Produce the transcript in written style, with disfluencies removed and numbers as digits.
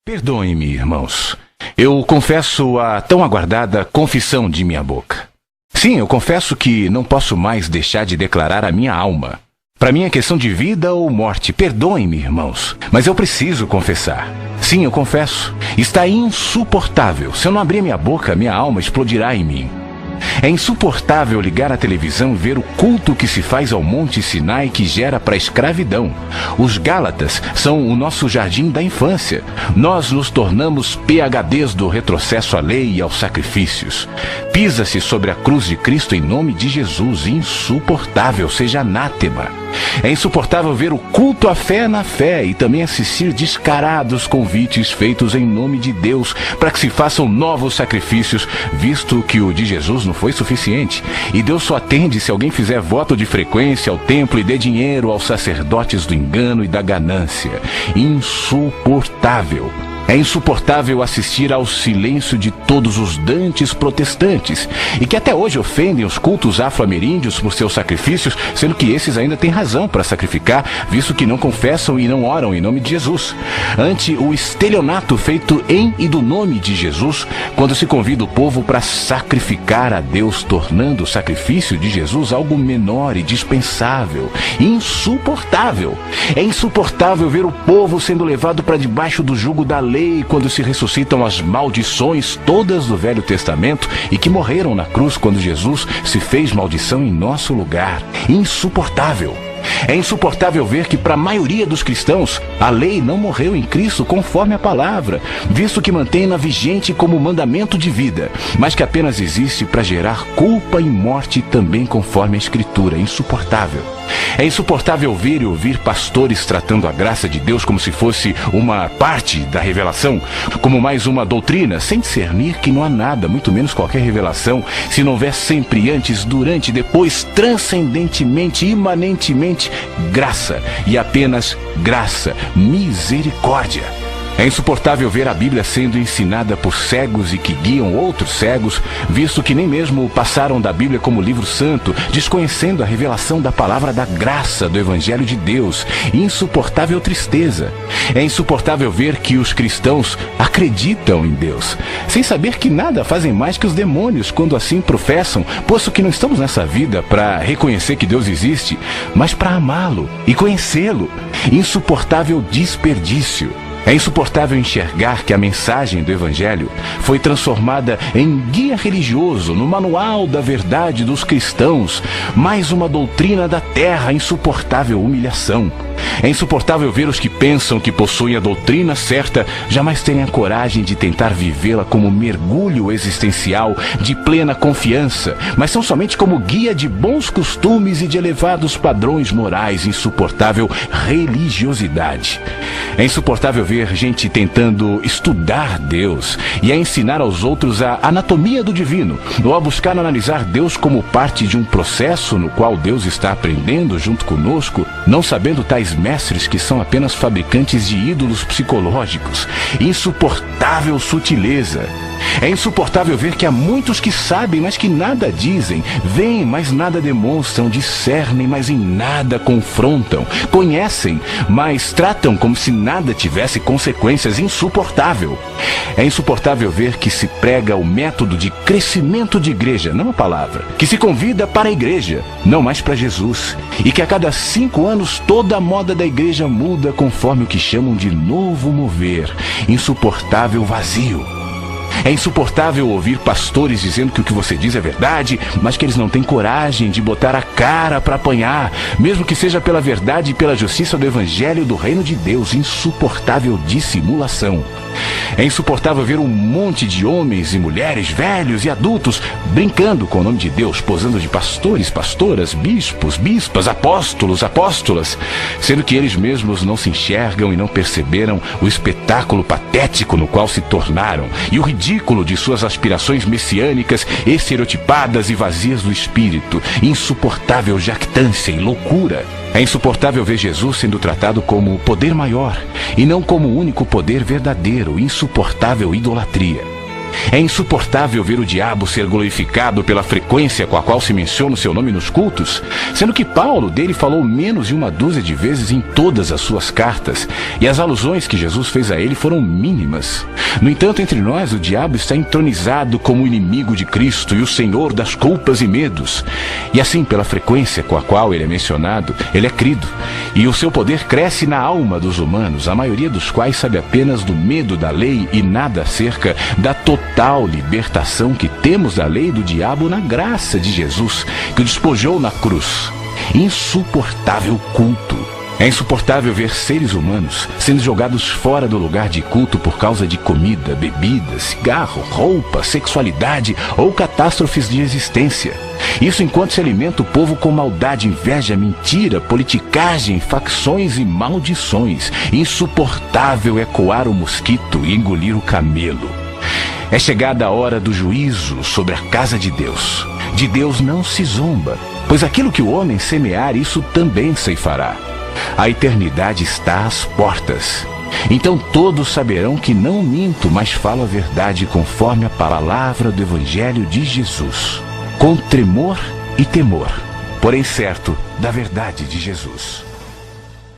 Perdoem-me, irmãos. Eu confesso a tão aguardada confissão de minha boca. Sim, eu confesso que não posso mais deixar de declarar a minha alma. Para mim é questão de vida ou morte. Perdoem-me, irmãos, mas eu preciso confessar. Sim, eu confesso. Está insuportável. Se eu não abrir minha boca, minha alma explodirá em mim. É insuportável ligar a televisão e ver o culto que se faz ao Monte Sinai que gera para a escravidão. Os Gálatas são o nosso jardim da infância. Nós nos tornamos PhDs do retrocesso à lei e aos sacrifícios. Pisa-se sobre a cruz de Cristo em nome de Jesus. Insuportável, seja anátema. É insuportável ver o culto à fé na fé e também assistir descarados convites feitos em nome de Deus para que se façam novos sacrifícios, visto que o de Jesus não foi suficiente. E Deus só atende se alguém fizer voto de frequência ao templo e dê dinheiro aos sacerdotes do engano e da ganância. Insuportável. É insuportável assistir ao silêncio de todos os dantes protestantes e que até hoje ofendem os cultos afro-ameríndios por seus sacrifícios, sendo que esses ainda têm razão para sacrificar, visto que não confessam e não oram em nome de Jesus. Ante o estelionato feito em e do nome de Jesus, quando se convida o povo para sacrificar a Deus, tornando o sacrifício de Jesus algo menor e dispensável. Insuportável. É insuportável ver o povo sendo levado para debaixo do jugo da lei quando se ressuscitam as maldições todas do Velho Testamento e que morreram na cruz quando Jesus se fez maldição em nosso lugar. Insuportável. É insuportável ver que para a maioria dos cristãos a lei não morreu em Cristo conforme a palavra, visto que mantém-na vigente como mandamento de vida, mas que apenas existe para gerar culpa e morte também conforme a Escritura. Insuportável. É insuportável ver e ouvir pastores tratando a graça de Deus como se fosse uma parte da revelação, como mais uma doutrina, sem discernir que não há nada, muito menos qualquer revelação, se não houver sempre antes, durante e depois, transcendentemente, imanentemente, graça e apenas graça, misericórdia. É insuportável ver a Bíblia sendo ensinada por cegos e que guiam outros cegos, visto que nem mesmo passaram da Bíblia como livro santo, desconhecendo a revelação da palavra da graça do Evangelho de Deus. Insuportável tristeza. É insuportável ver que os cristãos acreditam em Deus, sem saber que nada fazem mais que os demônios quando assim professam, posto que não estamos nessa vida para reconhecer que Deus existe, mas para amá-lo e conhecê-lo. Insuportável desperdício. É insuportável enxergar que a mensagem do Evangelho foi transformada em guia religioso, no manual da verdade dos cristãos, mais uma doutrina da terra. Insuportável humilhação. É insuportável ver os que pensam que possuem a doutrina certa jamais terem a coragem de tentar vivê-la como mergulho existencial de plena confiança, mas são somente como guia de bons costumes e de elevados padrões morais. Insuportável religiosidade. É insuportável ver gente tentando estudar Deus e a ensinar aos outros a anatomia do divino, ou a buscar analisar Deus como parte de um processo no qual Deus está aprendendo junto conosco, não sabendo tais mestres que são apenas fabricantes de ídolos psicológicos. Insuportável sutileza. É insuportável ver que há muitos que sabem, mas que nada dizem, veem, mas nada demonstram, discernem, mas em nada confrontam, conhecem, mas tratam como se nada tivesse consequências. Insuportável. É insuportável ver que se prega o método de crescimento de igreja, não a palavra, que se convida para a igreja, não mais para Jesus, e que a cada 5 anos toda a moda da igreja muda conforme o que chamam de novo mover. Insuportável vazio. É insuportável ouvir pastores dizendo que o que você diz é verdade, mas que eles não têm coragem de botar a cara para apanhar, mesmo que seja pela verdade e pela justiça do Evangelho do Reino de Deus. Insuportável dissimulação. É insuportável ver um monte de homens e mulheres, velhos e adultos, brincando com o nome de Deus, posando de pastores, pastoras, bispos, bispas, apóstolos, apóstolas, sendo que eles mesmos não se enxergam e não perceberam o espetáculo patético no qual se tornaram, e o ridículo de suas aspirações messiânicas, estereotipadas e vazias do espírito. Insuportável jactância e loucura. É insuportável ver Jesus sendo tratado como o poder maior e não como o único poder verdadeiro. Insuportável idolatria. É insuportável ver o diabo ser glorificado pela frequência com a qual se menciona o seu nome nos cultos, sendo que Paulo dele falou menos de uma dúzia de vezes em todas as suas cartas, e as alusões que Jesus fez a ele foram mínimas. No entanto, entre nós, o diabo está entronizado como o inimigo de Cristo e o senhor das culpas e medos. E assim, pela frequência com a qual ele é mencionado, ele é crido, e o seu poder cresce na alma dos humanos, a maioria dos quais sabe apenas do medo da lei e nada acerca da total libertação que temos da lei do diabo na graça de Jesus, que o despojou na cruz. Insuportável culto. É insuportável ver seres humanos sendo jogados fora do lugar de culto por causa de comida, bebida, cigarro, roupa, sexualidade ou catástrofes de existência. Isso enquanto se alimenta o povo com maldade, inveja, mentira, politicagem, facções e maldições. Insuportável é coar o mosquito e engolir o camelo. É chegada a hora do juízo sobre a casa de Deus. De Deus não se zomba, pois aquilo que o homem semear, isso também ceifará. A eternidade está às portas. Então todos saberão que não minto, mas falo a verdade conforme a palavra do Evangelho de Jesus, com tremor e temor, porém certo da verdade de Jesus.